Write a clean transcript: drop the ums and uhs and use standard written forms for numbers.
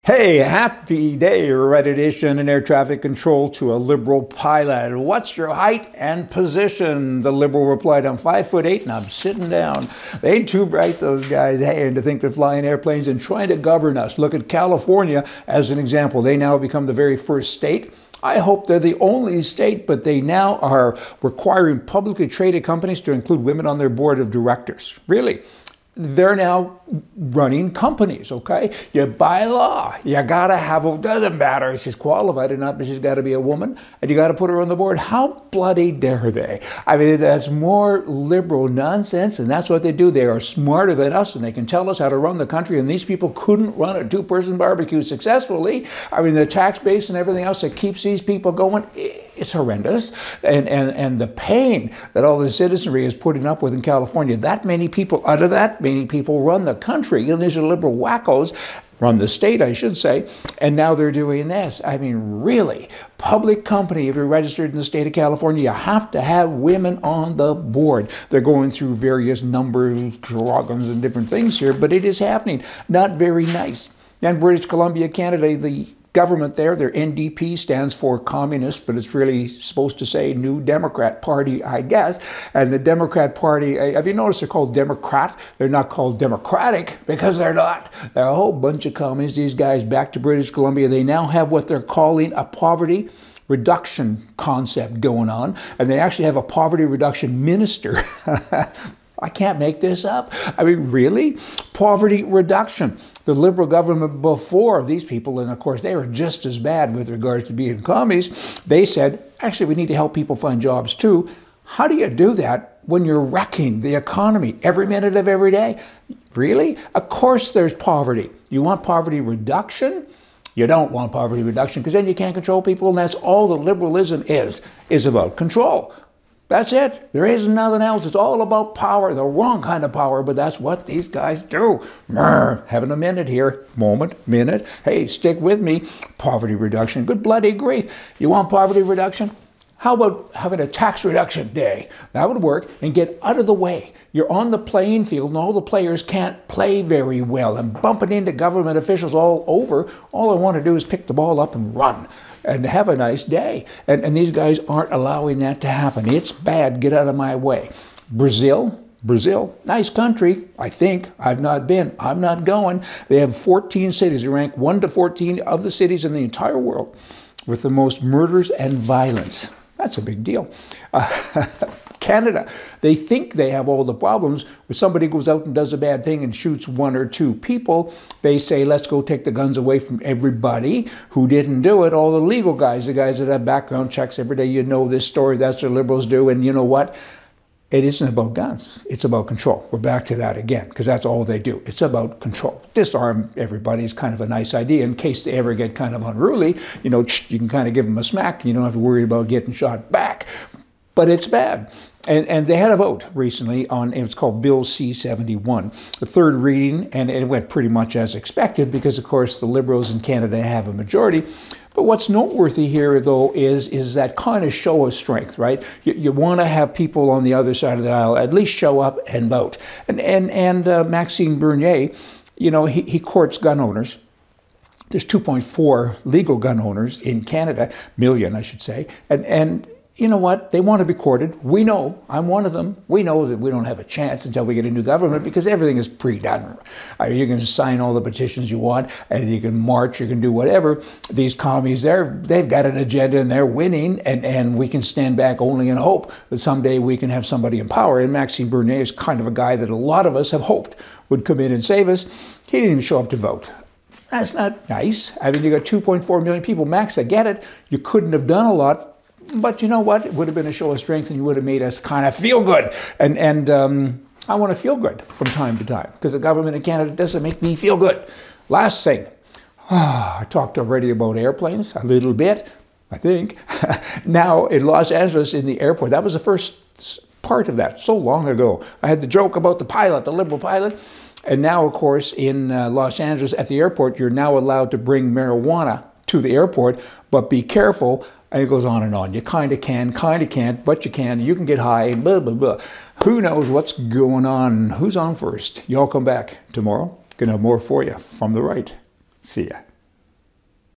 Hey, happy day, red edition in air traffic control to a Liberal pilot. What's your height and position? The Liberal replied, I'm 5'8" and I'm sitting down. They ain't too bright, those guys, hey, and to think they're flying airplanes and trying to govern us. Look at California as an example. They now become the very first state. I hope they're the only state, but they now are requiring publicly traded companies to include women on their board of directors. Really? They're now running companies, okay? You by law, you gotta have, it doesn't matter if she's qualified or not, but she's gotta be a woman, and you gotta put her on the board. How bloody dare they? I mean, that's more liberal nonsense, and that's what they do. They are smarter than us, and they can tell us how to run the country, and these people couldn't run a two-person barbecue successfully. I mean, the tax base and everything else that keeps these people going, it's horrendous. And the pain that all the citizenry is putting up with in California, that many people, out of that many people run the country, and these are liberal wackos, run the state, I should say, and now they're doing this. I mean, really, public company, if you're registered in the state of California, you have to have women on the board. They're going through various numbers, jargons, and different things here, but it is happening. Not very nice. And British Columbia, Canada, the government there, their NDP stands for communist, but it's really supposed to say New Democrat Party, I guess. And the Democrat Party, have you noticed they're called Democrat? They're not called Democratic because they're not. They're a whole bunch of communists. These guys back to British Columbia, they now have what they're calling a poverty reduction concept going on. And they actually have a poverty reduction minister. I can't make this up. I mean, really? Poverty reduction. The Liberal government before these people, and of course they were just as bad with regards to being commies, they said, actually we need to help people find jobs too. How do you do that when you're wrecking the economy every minute of every day? Really? Of course there's poverty. You want poverty reduction? You don't want poverty reduction because then you can't control people, and that's all the liberalism is about control. That's it. There is nothing else. It's all about power, the wrong kind of power, but that's what these guys do. Having a minute here. Minute. Hey, stick with me. Poverty reduction. Good bloody grief. You want poverty reduction? How about having a tax reduction day? That would work, and get out of the way. You're on the playing field, and all the players can't play very well, and bumping into government officials all over. All I want to do is pick the ball up and run and have a nice day. And these guys aren't allowing that to happen. It's bad. Get out of my way. Brazil, nice country, I think. I've not been. I'm not going. They have 14 cities. They rank 1 to 14 of the cities in the entire world with the most murders and violence. That's a big deal. Canada, they think they have all the problems. When somebody goes out and does a bad thing and shoots 1 or 2 people, they say, let's go take the guns away from everybody who didn't do it. All the legal guys, the guys that have background checks every day, you know this story, that's what liberals do. And you know what? It isn't about guns. It's about control. We're back to that again, because that's all they do. It's about control. Disarm everybody is kind of a nice idea in case they ever get kind of unruly. You know, you can kind of give them a smack. And you don't have to worry about getting shot back. But it's bad. And they had a vote recently on, it's called Bill C-71, the third reading, and it went pretty much as expected because, of course, the Liberals in Canada have a majority. But what's noteworthy here, though, is that kind of show of strength, right? You want to have people on the other side of the aisle at least show up and vote. And Maxime Bernier, you know, he courts gun owners. There's 2.4 legal gun owners in Canada, million, I should say, and you know what? They want to be courted. We know. I'm one of them. We know that we don't have a chance until we get a new government because everything is pre-done. You can sign all the petitions you want, and you can march, you can do whatever. These commies, they've got an agenda, and they're winning, and we can stand back only in hope that someday we can have somebody in power. And Maxime Bernier is kind of a guy that a lot of us have hoped would come in and save us. He didn't even show up to vote. That's not nice. I mean, you got 2.4 million people. Max, I get it. You couldn't have done a lot. But you know what? It would have been a show of strength, and you would have made us kind of feel good. And I want to feel good from time to time because the government in Canada doesn't make me feel good. Last thing, I talked already about airplanes a little bit, I think. Now in Los Angeles in the airport, that was the first part of that so long ago. I had the joke about the pilot, the Liberal pilot. And now, of course, in Los Angeles at the airport, you're now allowed to bring marijuana to the airport, but be careful. And it goes on and on. You kind of can, kind of can't, but you can. You can get high, blah, blah, blah. Who knows what's going on? Who's on first? Y'all come back tomorrow. Gonna have more for you from the right. See ya.